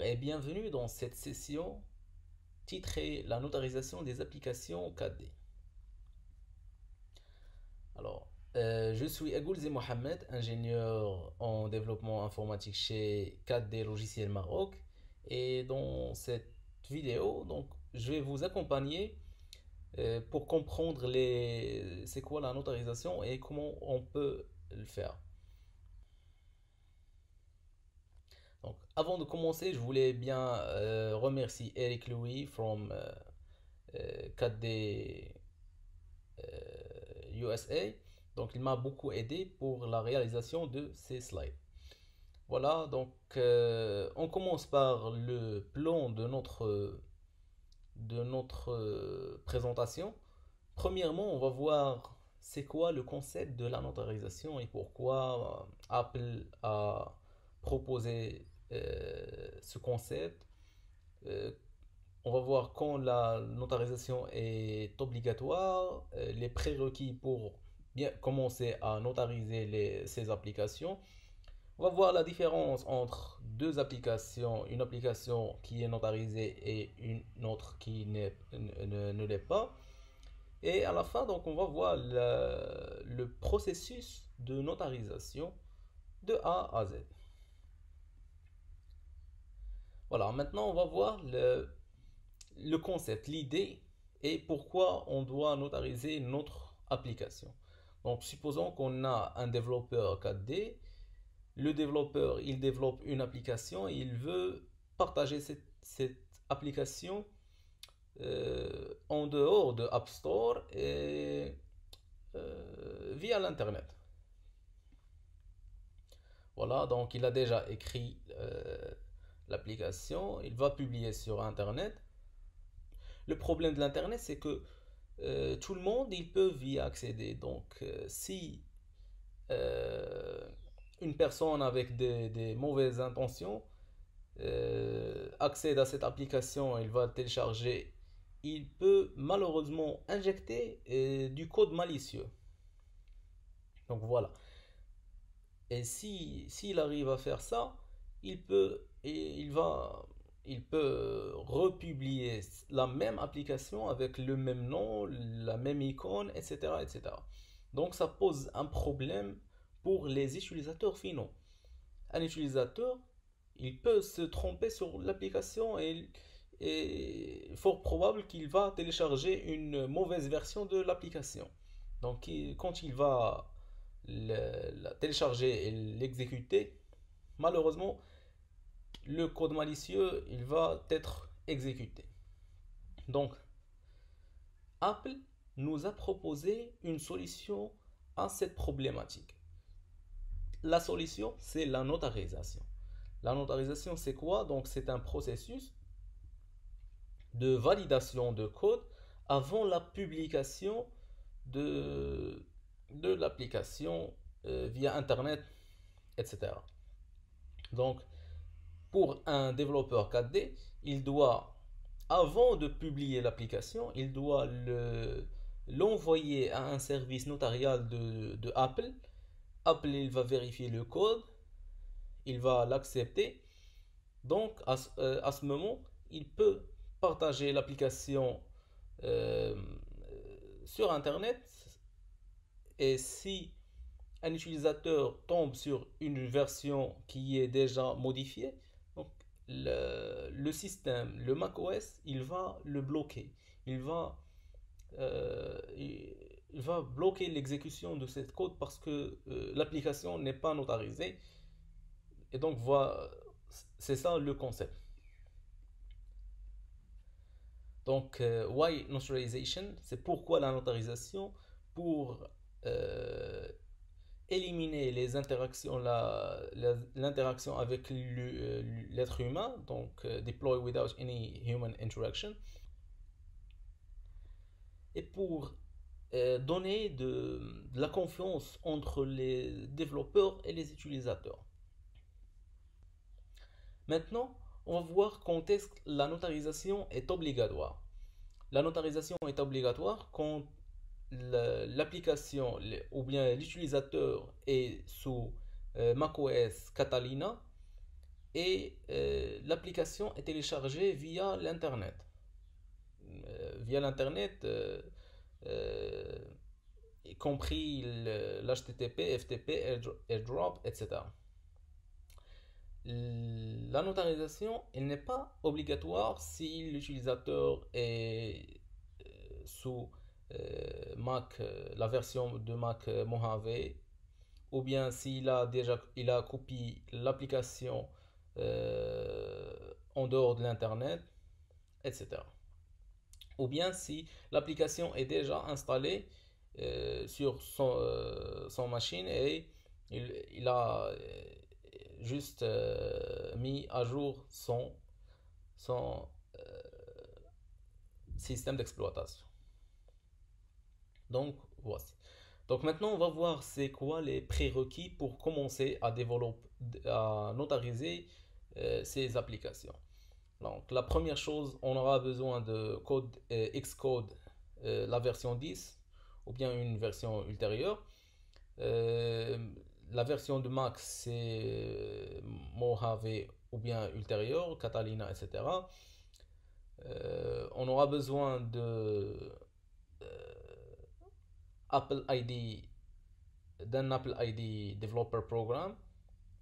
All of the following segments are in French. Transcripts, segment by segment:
et bienvenue dans cette session titrée La notarisation des applications 4D. Alors, je suis Agoulzi Mohamed, ingénieur en développement informatique chez 4D Logiciel Maroc. Et dans cette vidéo, je vais vous accompagner pour comprendre c'est quoi la notarisation et comment on peut le faire. Donc, avant de commencer, je voulais bien remercier Eric Louis from 4D USA. Donc, il m'a beaucoup aidé pour la réalisation de ces slides. Voilà, on commence par le plan de notre présentation. Premièrement, on va voir c'est quoi le concept de la notarisation et pourquoi Apple a proposé ce concept. Euh, on va voir quand la notarisation est obligatoire, les prérequis pour bien commencer à notariser ces applications. On va voir la différence entre deux applications, une application qui est notarisée et une autre qui ne l'est pas. Et à la fin, on va voir le processus de notarisation de A à Z. Voilà, maintenant on va voir le concept, l'idée et pourquoi on doit notariser notre application. Donc, supposons qu'on a un développeur 4D. Le développeur, il développe une application et il veut partager cette application en dehors de App Store et via l'Internet. Voilà, donc il a déjà écrit l'application, il va publier sur Internet. Le problème de l'Internet, c'est que tout le monde, ils peuvent y accéder. Donc, si une personne avec des mauvaises intentions accède à cette application, il va télécharger, il peut malheureusement injecter du code malicieux. Donc voilà. Et s'il arrive à faire ça, il peut, et il peut republier la même application avec le même nom, la même icône, etc., etc. Donc ça pose un problème pour les utilisateurs finaux. Un utilisateur, il peut se tromper sur l'application et fort probable qu'il va télécharger une mauvaise version de l'application. Donc quand il va la télécharger et l'exécuter, malheureusement, le code malicieux, il va être exécuté. Donc, Apple nous a proposé une solution à cette problématique. La solution, c'est la notarisation. La notarisation, c'est quoi? Donc, c'est un processus de validation de code avant la publication de l'application via Internet, etc. Donc, pour un développeur 4D, il doit, avant de publier l'application, il doit l'envoyer à un service notarial de Apple. Apple, il va vérifier le code, il va l'accepter. Donc, à ce moment, il peut partager l'application euh, sur Internet. Et si un utilisateur tombe sur une version qui est déjà modifiée, donc le système, le macOS, il va le bloquer. Il va, il va bloquer l'exécution de cette code parce que l'application n'est pas notarisée. Et donc, voilà, c'est ça le concept. Donc, why notarization? C'est pourquoi la notarisation? Pour euh, éliminer les interactions, l'interaction avec l'être humain, donc deploy without any human interaction, et pour donner de la confiance entre les développeurs et les utilisateurs. Maintenant, on va voir quand est-ce que la notarisation est obligatoire. La notarisation est obligatoire quand l'application ou bien l'utilisateur est sous macOS Catalina et l'application est téléchargée via l'Internet. Via l'Internet, euh, y compris l'HTTP, FTP, AirDrop, etc. La notarisation, elle n'est pas obligatoire si l'utilisateur est sous Mac, la version de Mac Mojave, ou bien s'il a déjà il a copié l'application en dehors de l'internet, etc. Ou bien si l'application est déjà installée sur son machine et il a juste mis à jour son système d'exploitation. Donc voici. Donc maintenant on va voir c'est quoi les prérequis pour commencer à développer, à notariser ces applications. Donc la première chose, on aura besoin de code Xcode, la version 10 ou bien une version ultérieure. Euh, la version de Mac c'est Mojave ou bien ultérieure, Catalina, etc. On aura besoin de Apple ID, d'un Apple ID Developer Program.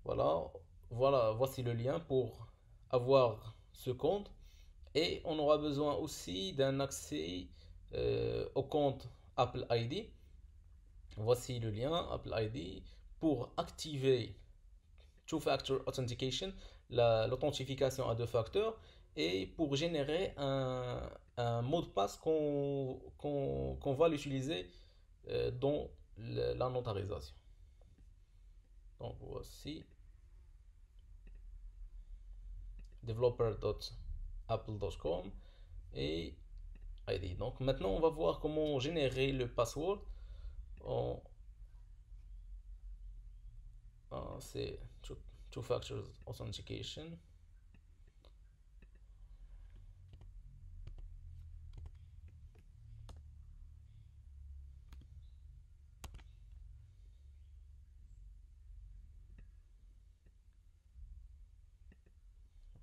Voilà, voilà, voici le lien pour avoir ce compte. Et on aura besoin aussi d'un accès au compte Apple ID. Voici le lien Apple ID pour activer Two-Factor Authentication, l'authentification à deux facteurs, et pour générer un mot de passe qu'on va l'utiliser dans la notarisation. Donc voici developer.apple.com et ID. Donc maintenant on va voir comment générer le password. En, c'est Two-Factor Authentication.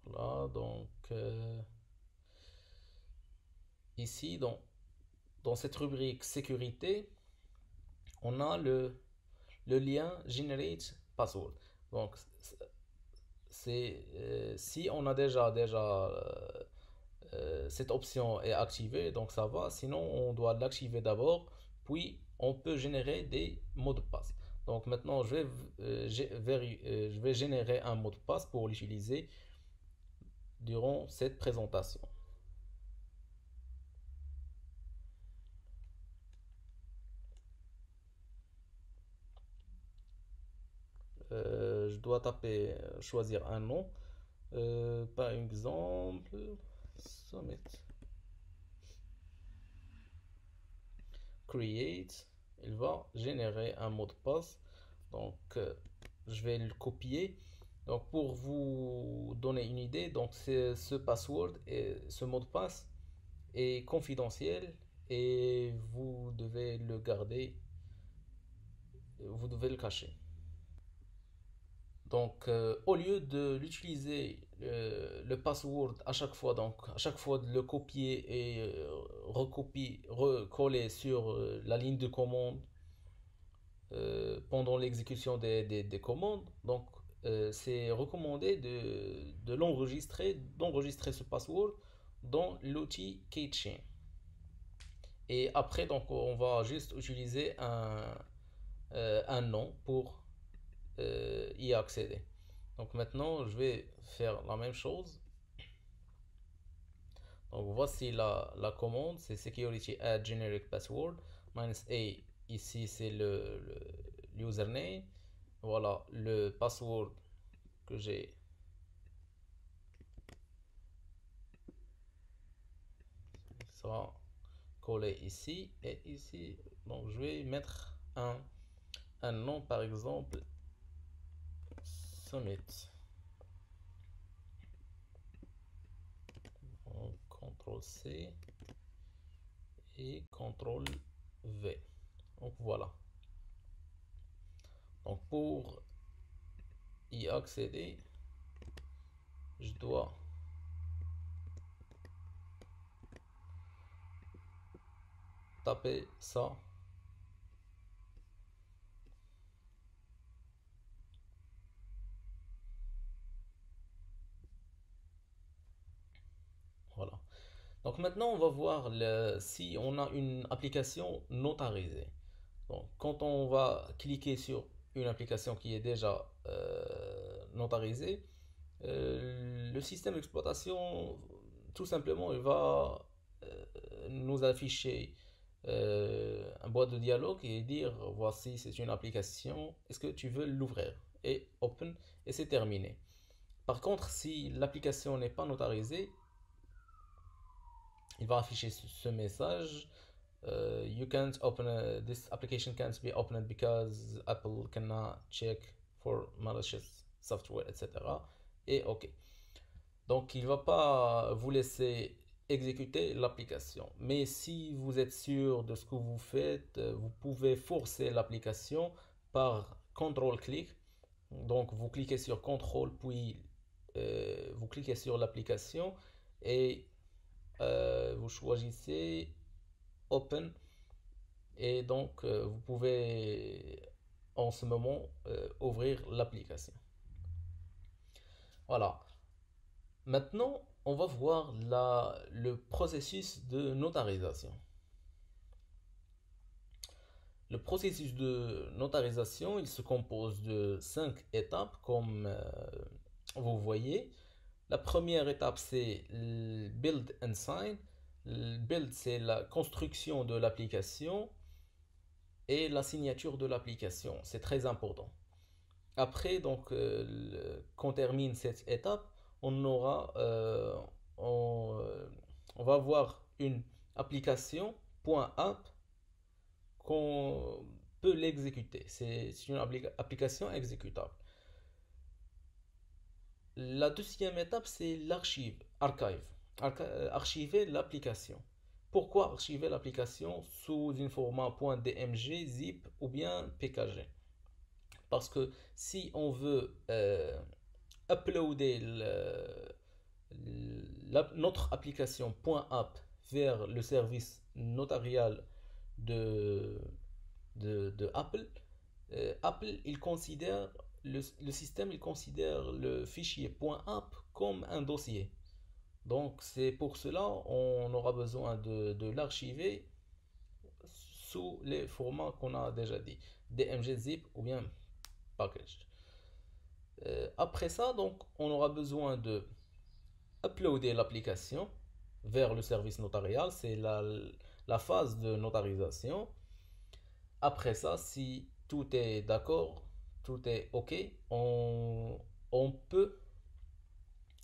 Voilà, donc ici dans cette rubrique sécurité, on a le lien Generate Password. Donc c'est si on a cette option est activée, donc ça va. Sinon, on doit l'activer d'abord, puis on peut générer des mots de passe. Donc maintenant, je vais générer un mot de passe pour l'utiliser durant cette présentation. Je dois taper, choisir un nom. Par exemple, Summit. Create. Il va générer un mot de passe. Donc, je vais le copier. Donc, pour vous donner une idée, donc ce password et ce mot de passe est confidentiel et vous devez le garder, vous devez le cacher. Donc, au lieu de l'utiliser le password à chaque fois, donc à chaque fois de le copier et recopier, recoller sur la ligne de commande pendant l'exécution des commandes, donc c'est recommandé de l'enregistrer, d'enregistrer ce password dans l'outil Keychain. Et après, donc, on va juste utiliser un nom pour y accéder. Donc maintenant, je vais faire la même chose. Donc voici la commande, c'est security add generic password -a. Ici, c'est le username. Voilà le password que j'ai sera collé ici et ici. Donc je vais mettre un nom, par exemple Summit. Donc, CTRL C et CTRL V. Donc voilà. Donc pour y accéder, je dois taper ça. Voilà. Donc maintenant, on va voir si on a une application notarisée. Donc, quand on va cliquer sur une application qui est déjà notarisée, le système d'exploitation, tout simplement, il va nous afficher un boîte de dialogue et dire voici, c'est une application, est-ce que tu veux l'ouvrir? Et open, et c'est terminé. Par contre, si l'application n'est pas notarisée, il va afficher ce message. You can't open this application can't be opened because Apple cannot check for malicious software, etc. Et OK. Donc, il ne va pas vous laisser exécuter l'application. Mais si vous êtes sûr de ce que vous faites, vous pouvez forcer l'application par contrôle-clic. Donc, vous cliquez sur contrôle, puis vous cliquez sur l'application et vous choisissez Open. Et donc, vous pouvez en ce moment ouvrir l'application. Voilà. Maintenant, on va voir le processus de notarisation. Le processus de notarisation, il se compose de 5 étapes, comme vous voyez. La première étape, c'est le build and sign. Le build, c'est la construction de l'application et la signature de l'application. C'est très important. Après, donc, quand on termine cette étape, on aura, on, euh, on va avoir une application .app qu'on peut l'exécuter. C'est une application exécutable. La deuxième étape, c'est archiver l'application. Pourquoi archiver l'application sous un format .dmg, zip ou bien pkg? Parce que si on veut uploader notre application .app vers le service notarial de, de Apple, Apple il considère le système il considère le fichier .app comme un dossier. Donc c'est pour cela on aura besoin de l'archiver sous les formats qu'on a déjà dit, DMG, zip ou bien package. Après ça, donc, on aura besoin de uploader l'application vers le service notarial. C'est la phase de notarisation. Après ça, si tout est d'accord, tout est OK, on peut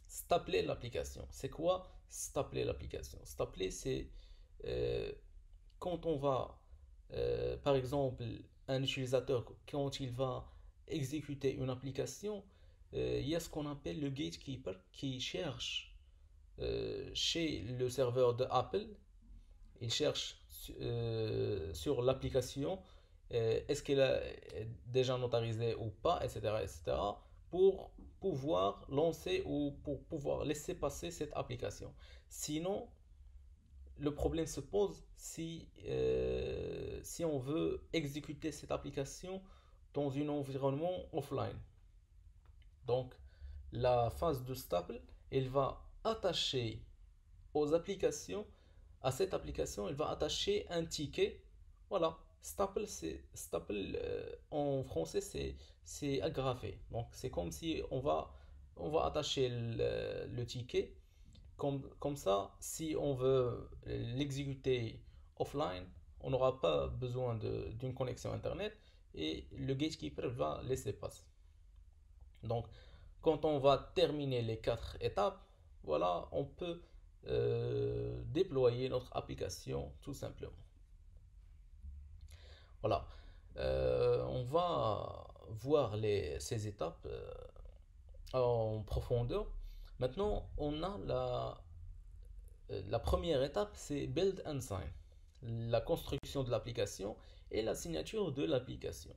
stapler l'application. C'est quoi stapler l'application? Stapler, c'est euh, quand on va, par exemple, un utilisateur, quand il va exécuter une application, il y a ce qu'on appelle le gatekeeper qui cherche chez le serveur de Apple, il cherche sur l'application est-ce qu'elle est déjà notarisée ou pas, etc., etc., pour pouvoir lancer ou pour pouvoir laisser passer cette application. Sinon, le problème se pose si on veut exécuter cette application dans un environnement offline. Donc, la phase de staple, elle va attacher aux applications, à cette application, elle va attacher un ticket. Voilà, staple en français, c'est agrafé. Donc, c'est comme si on va attacher le ticket comme ça, si on veut l'exécuter offline, on n'aura pas besoin d'une connexion Internet et le gatekeeper va laisser passer. Donc, quand on va terminer les 4 étapes, voilà, on peut déployer notre application tout simplement. Voilà. On va voir ces étapes en profondeur. Maintenant, on a la première étape, c'est Build and Sign, la construction de l'application et la signature de l'application.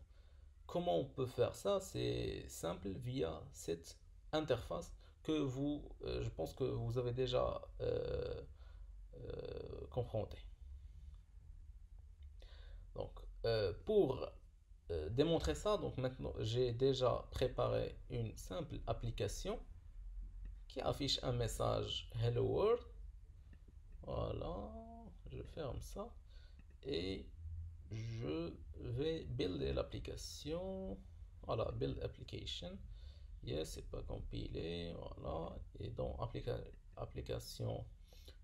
Comment on peut faire ça? C'est simple via cette interface que je pense que vous avez déjà confronté. Donc, pour démontrer ça, donc maintenant j'ai déjà préparé une simple application qui affiche un message Hello World. Voilà, je ferme ça et je vais builder l'application. Voilà, build application. Yes, c'est pas compilé. Voilà, et dans application,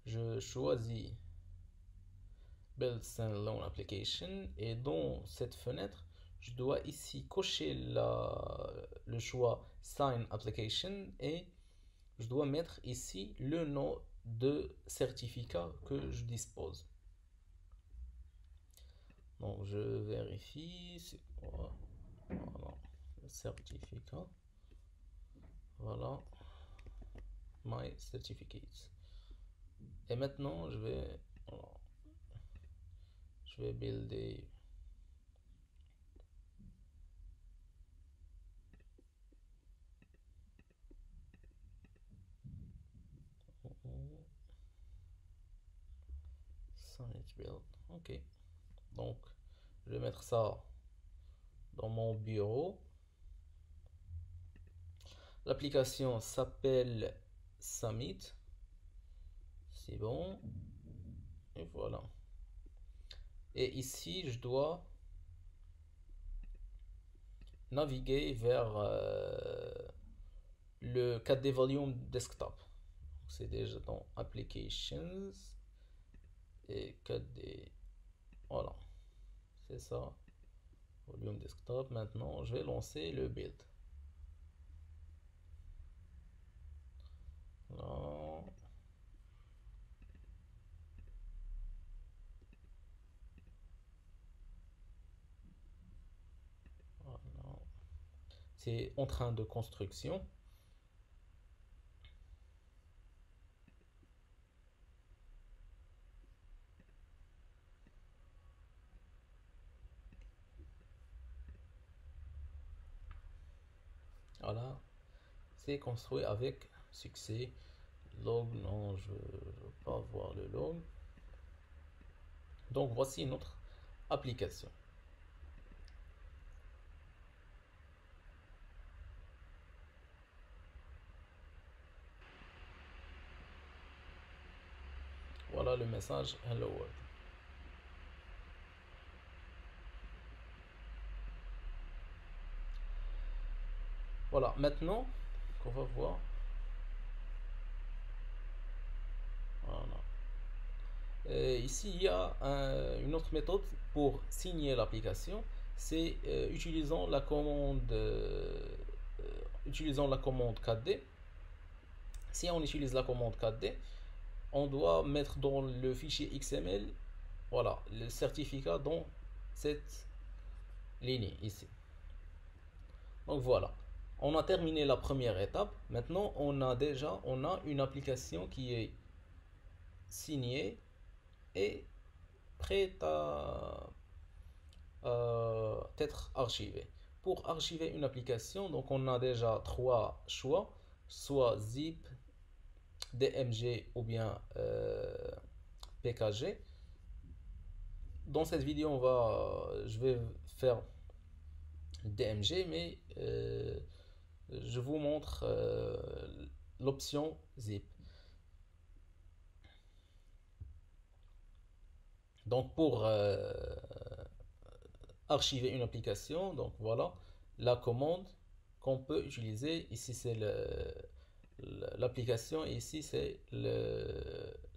je choisis Build Standalone Application et dans cette fenêtre, je dois ici cocher le choix Sign Application et je dois mettre ici le nom de certificat que je dispose. Donc je vérifie, c'est quoi? Voilà, le certificat. Voilà, My Certificates. Et maintenant, voilà, je vais builder. Site build. Ok. Donc, je vais mettre ça dans mon bureau. L'application s'appelle Summit. C'est bon. Et voilà. Et ici, je dois naviguer vers le 4D Volume Desktop. C'est déjà dans Applications et 4D. Voilà. C'est ça. Volume Desktop. Maintenant, je vais lancer le build. Non. Voilà. C'est en train de construction. Voilà. C'est construit avec succès. Log, non, je ne veux pas voir le log. Donc voici notre application. Voilà le message Hello World. Voilà, maintenant qu'on va voir. Voilà. Et ici, il y a une autre méthode pour signer l'application. C'est utilisant la commande 4D. Si on utilise la commande 4D, on doit mettre dans le fichier XML, voilà, le certificat dans cette ligne ici. Donc voilà, on a terminé la première étape. Maintenant, on a une application qui est signée et prête à être archivée. Pour archiver une application, donc on a déjà trois choix, soit zip, DMG ou bien PKG. Dans cette vidéo, je vais faire DMG, mais je vous montre l'option zip. Donc pour archiver une application, donc voilà la commande qu'on peut utiliser. Ici c'est l'application et ici c'est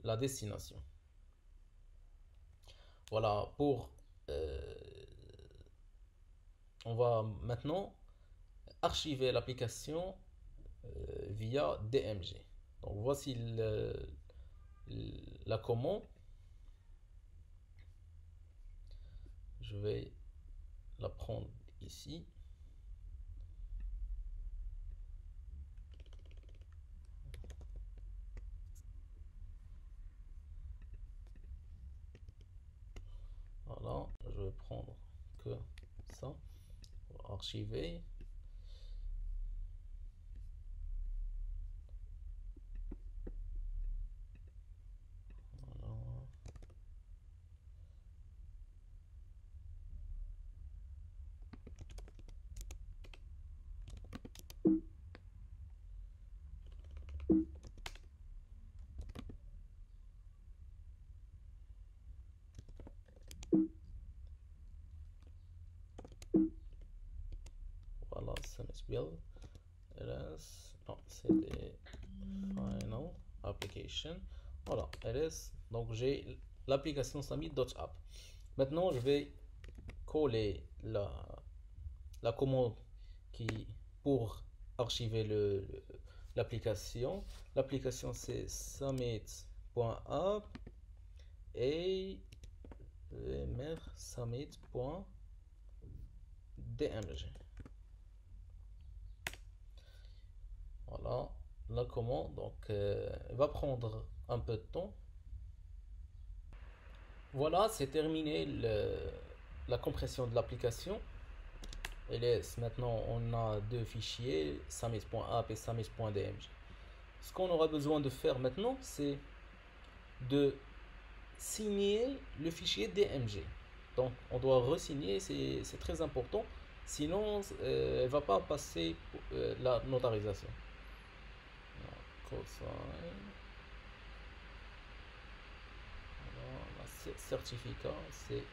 la destination. Voilà, on va maintenant archiver l'application via DMG. Donc voici la commande. Je vais la prendre ici. Voilà, je vais prendre que ça pour archiver. build ls, non, c'est des final application. Voilà, ls. Donc j'ai l'application summit.app. Maintenant, je vais coller la commande qui pour archiver l'application. L'application c'est summit.app et je vais mettre summit.dmg. Voilà la commande. Donc va prendre un peu de temps. Voilà, c'est terminé la compression de l'application. Maintenant, on a deux fichiers, summit.app et summit.dmg. Ce qu'on aura besoin de faire maintenant, c'est de signer le fichier DMG. Donc, on doit resigner, c'est très important. Sinon, elle ne va pas passer la notarisation. Voilà, certificat, c'est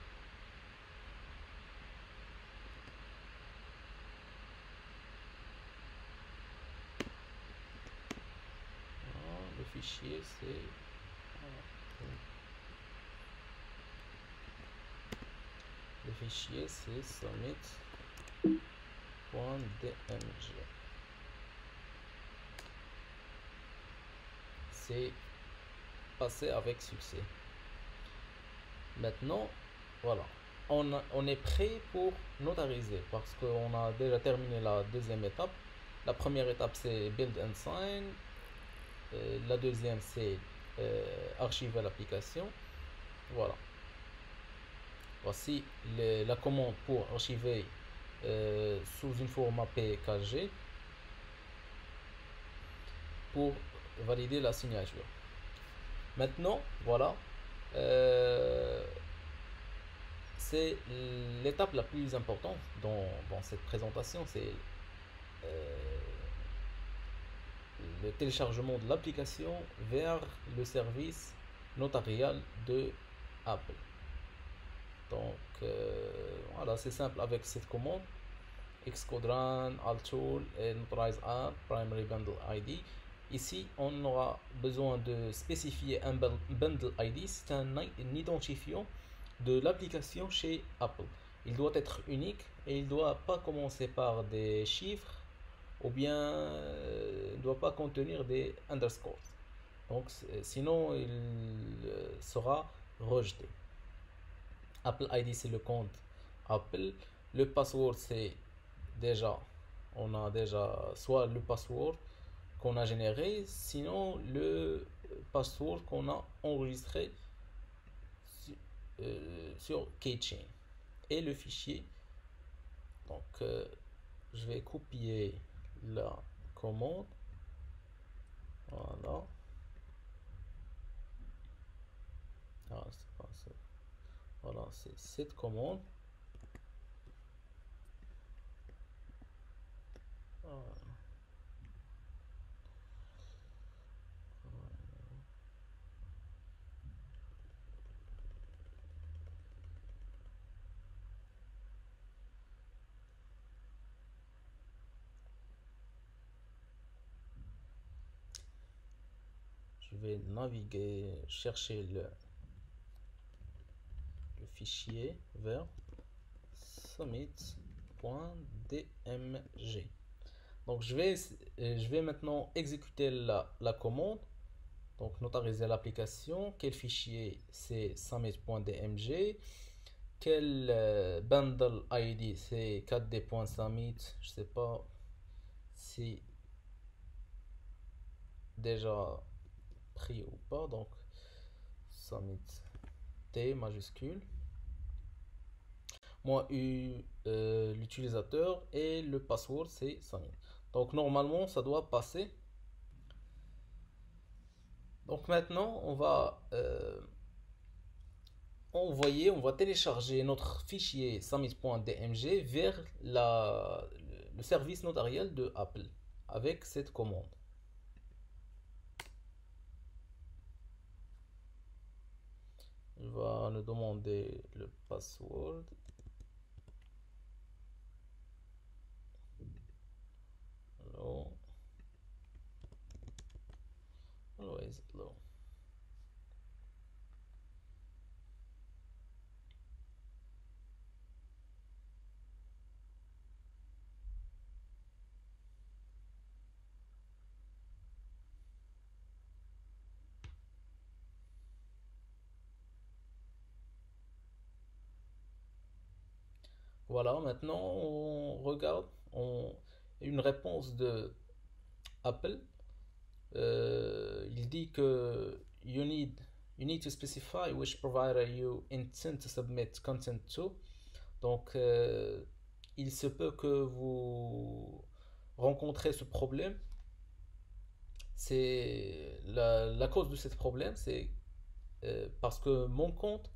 le fichier, c'est summit.dmg. C'est passé avec succès. Maintenant, voilà, on est prêt pour notariser parce qu'on a déjà terminé la deuxième étape. La première étape c'est build and sign. La deuxième c'est archiver l'application. Voilà. Voici la commande pour archiver sous une format PKG pour valider la signature. Maintenant, voilà. C'est l'étape la plus importante dans cette présentation, c'est le téléchargement de l'application vers le service notarial de Apple. Donc voilà, c'est simple avec cette commande Xcode Run, Altool et Notarize App, Primary Bundle ID. Ici, on aura besoin de spécifier un bundle ID, c'est un identifiant de l'application chez Apple. Il doit être unique et il ne doit pas commencer par des chiffres ou bien ne doit pas contenir des underscores. Donc sinon il sera rejeté. Apple ID c'est le compte Apple. Le password c'est déjà, on a déjà soit le password qu'on a généré, sinon le password qu'on a enregistré sur Keychain et le fichier. Donc je vais copier la commande. Voilà. Ah, c'est pas ça. Voilà, c'est cette commande. Voilà. Je vais naviguer, chercher le fichier vers summit.dmg. Donc je vais maintenant exécuter la commande. Donc notariser l'application. Quel fichier c'est summit.dmg. Quel bundle ID c'est 4d.summit. Je sais pas si déjà pris ou pas. Donc summit T majuscule. Moi l'utilisateur et le password c'est summit. Donc normalement ça doit passer. Donc maintenant on va on va télécharger notre fichier summit.dmg vers le service notarial de Apple avec cette commande. Il va nous demander le password. Voilà, maintenant on regarde une réponse de Apple. Il dit que you need to specify which provider you intend to submit content to. Donc, il se peut que vous rencontrez ce problème. C'est la cause de ce problème, c'est parce que mon compte,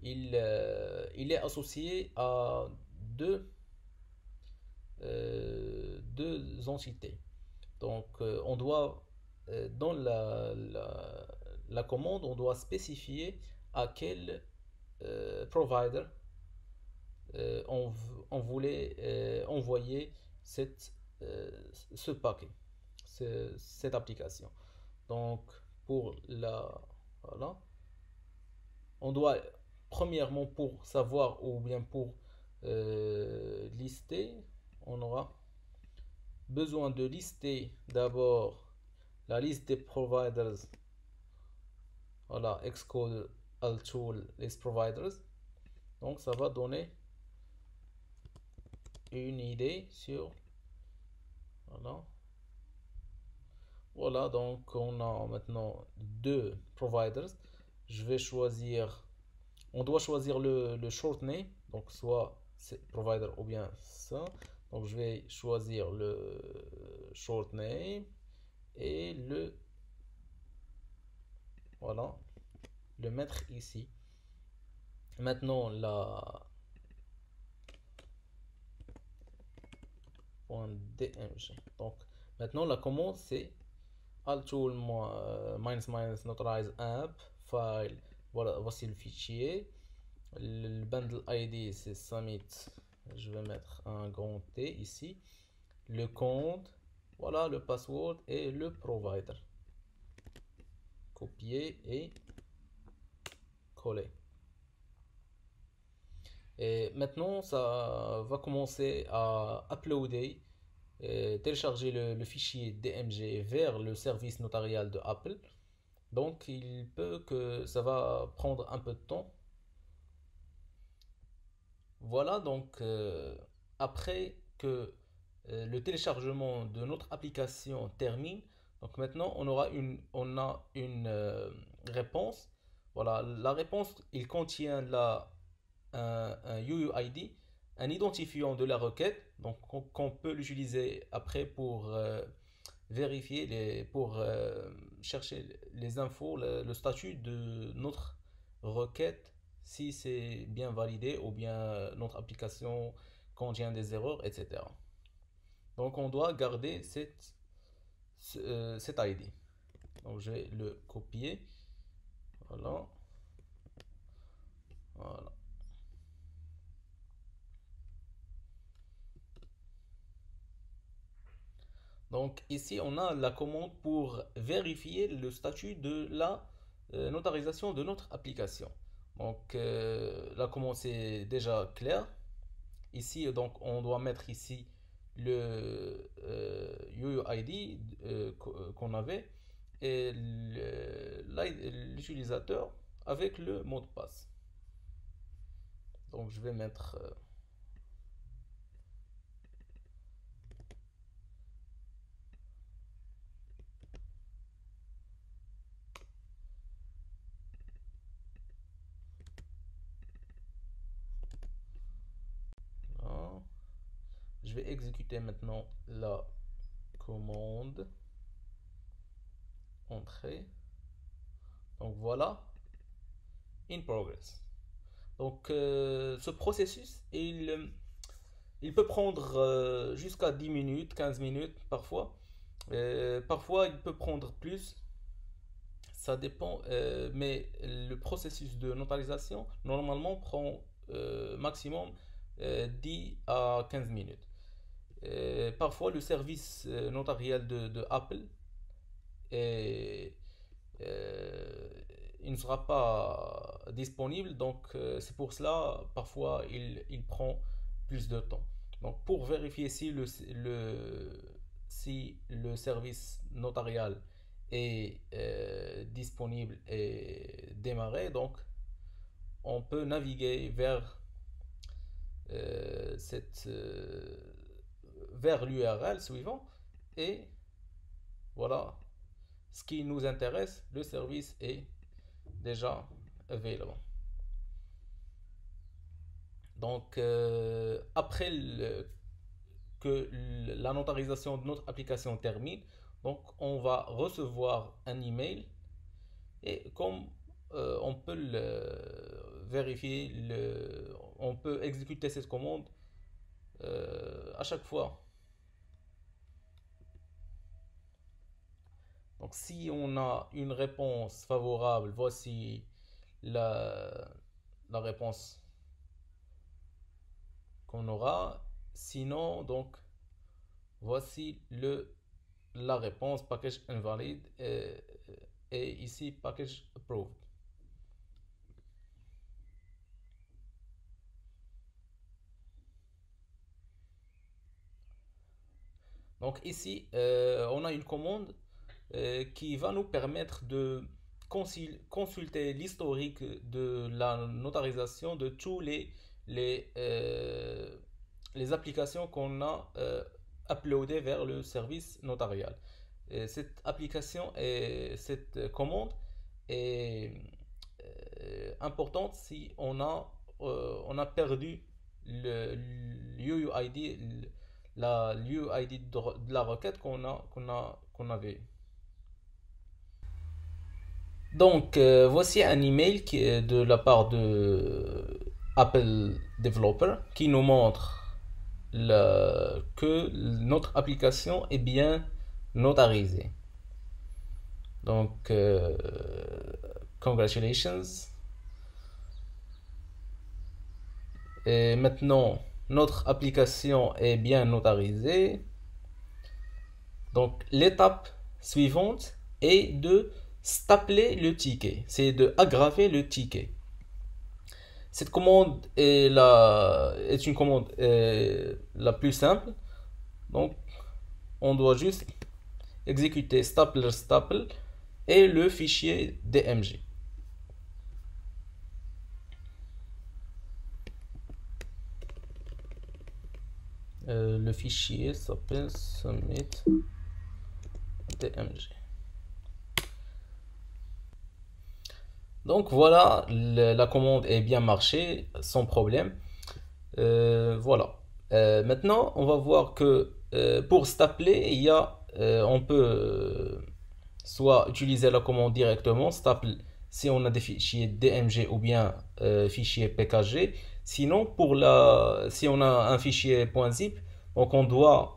il est associé à deux, deux entités. Donc, on doit, dans la commande, on doit spécifier à quel provider on voulait envoyer cette, euh, ce paquet, cette application. Donc, pour la. Voilà. On doit, premièrement, pour savoir ou bien pour lister, on aura besoin de lister d'abord la liste des providers. Voilà, Xcode Altool list providers. Donc, ça va donner une idée sur. Voilà. Voilà, donc on a maintenant deux providers. Je vais choisir, on doit choisir le short name, donc soit c'est provider ou bien ça. Donc je vais choisir le short name et voilà, le mettre ici. Maintenant la .dmg. Donc maintenant la commande c'est Altool minus notarize app file. Voilà, voici le fichier. Le bundle ID c'est Summit. Je vais mettre un grand T ici. Le compte, voilà le password et le provider. Copier et coller. Et maintenant, ça va commencer à uploader, télécharger le fichier DMG vers le service notarial de Apple. Donc, il peut que ça va prendre un peu de temps. Voilà, donc après que le téléchargement de notre application termine, donc maintenant on a une réponse. Voilà, la réponse, il contient là un UUID, un identifiant de la requête, donc qu'on peut l'utiliser après pour vérifier, pour chercher les infos, le statut de notre requête, si c'est bien validé ou bien notre application contient des erreurs, etc. Donc on doit garder cet ID. Donc je vais le copier. Voilà. Voilà. Donc ici, on a la commande pour vérifier le statut de la notarisation de notre application. Donc la commande c'est déjà clair. Ici, donc on doit mettre ici le UUID qu'on avait et l'utilisateur avec le mot de passe. Donc je vais mettre là. Je vais exécuter maintenant la commande entrée. Donc voilà, in progress. Donc ce processus, il peut prendre jusqu'à 10 minutes, 15 minutes parfois. Parfois, il peut prendre plus. Ça dépend. Mais le processus de notarisation, normalement, prend maximum 10 à 15 minutes. Parfois, le service notarial de Apple est, euh, il ne sera pas disponible. Donc, c'est pour cela, parfois, il prend plus de temps. Donc, pour vérifier si le service notarial est disponible et démarré, donc, on peut naviguer vers vers l'URL suivant et voilà ce qui nous intéresse, le service est déjà available. Donc après que la notarisation de notre application termine, donc on va recevoir un email et comme on peut vérifier, on peut exécuter cette commande à chaque fois. Donc si on a une réponse favorable, voici la réponse qu'on aura. Sinon, donc voici la réponse package invalid et ici package approved. Donc ici, on a une commande qui va nous permettre de consulter l'historique de la notarisation de tous les applications qu'on a uploadées vers le service notarial. Et cette application et cette commande est importante si on a perdu le l'UUID, la l'UUID de la requête qu'on avait. Donc, voici un email qui est de la part de Apple Developer qui nous montre que notre application est bien notarisée. Donc, congratulations. Et maintenant, notre application est bien notarisée. Donc, l'étape suivante est de stapler le ticket, c'est de aggraver le ticket. Cette commande est une commande la plus simple. Donc, on doit juste exécuter stapler staple et le fichier DMG. Le fichier s'appelle submit DMG. Donc voilà, la commande est bien marché sans problème. Voilà. Maintenant, on va voir que pour stapler, on peut soit utiliser la commande directement, staple si on a des fichiers DMG ou bien fichiers PKG. Sinon, si on a un fichier .zip, donc on doit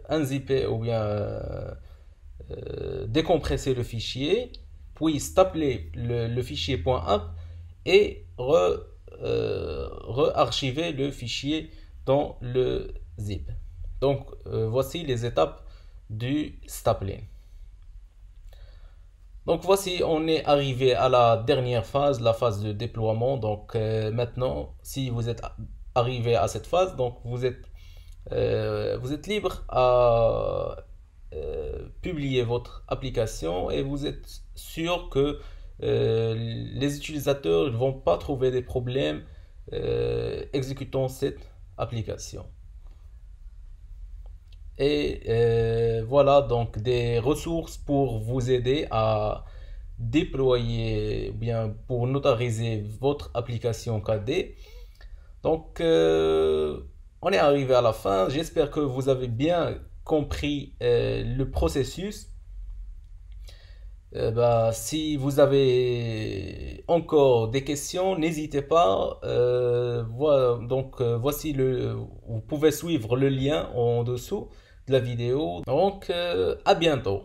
unzipper ou bien décompresser le fichier, puis stapler le fichier .app et re-archiver le fichier dans le zip. Donc voici les étapes du stapling. Donc voici, on est arrivé à la dernière phase, la phase de déploiement. Donc maintenant, si vous êtes arrivé à cette phase, donc vous êtes libre à publier votre application et vous êtes sûr que les utilisateurs ne vont pas trouver des problèmes exécutant cette application. Et voilà donc des ressources pour vous aider à déployer ou bien pour notariser votre application KDE. Donc on est arrivé à la fin. J'espère que vous avez bien compris le processus. Si vous avez encore des questions, n'hésitez pas. Voilà, donc voici vous pouvez suivre le lien en dessous de la vidéo. Donc à bientôt.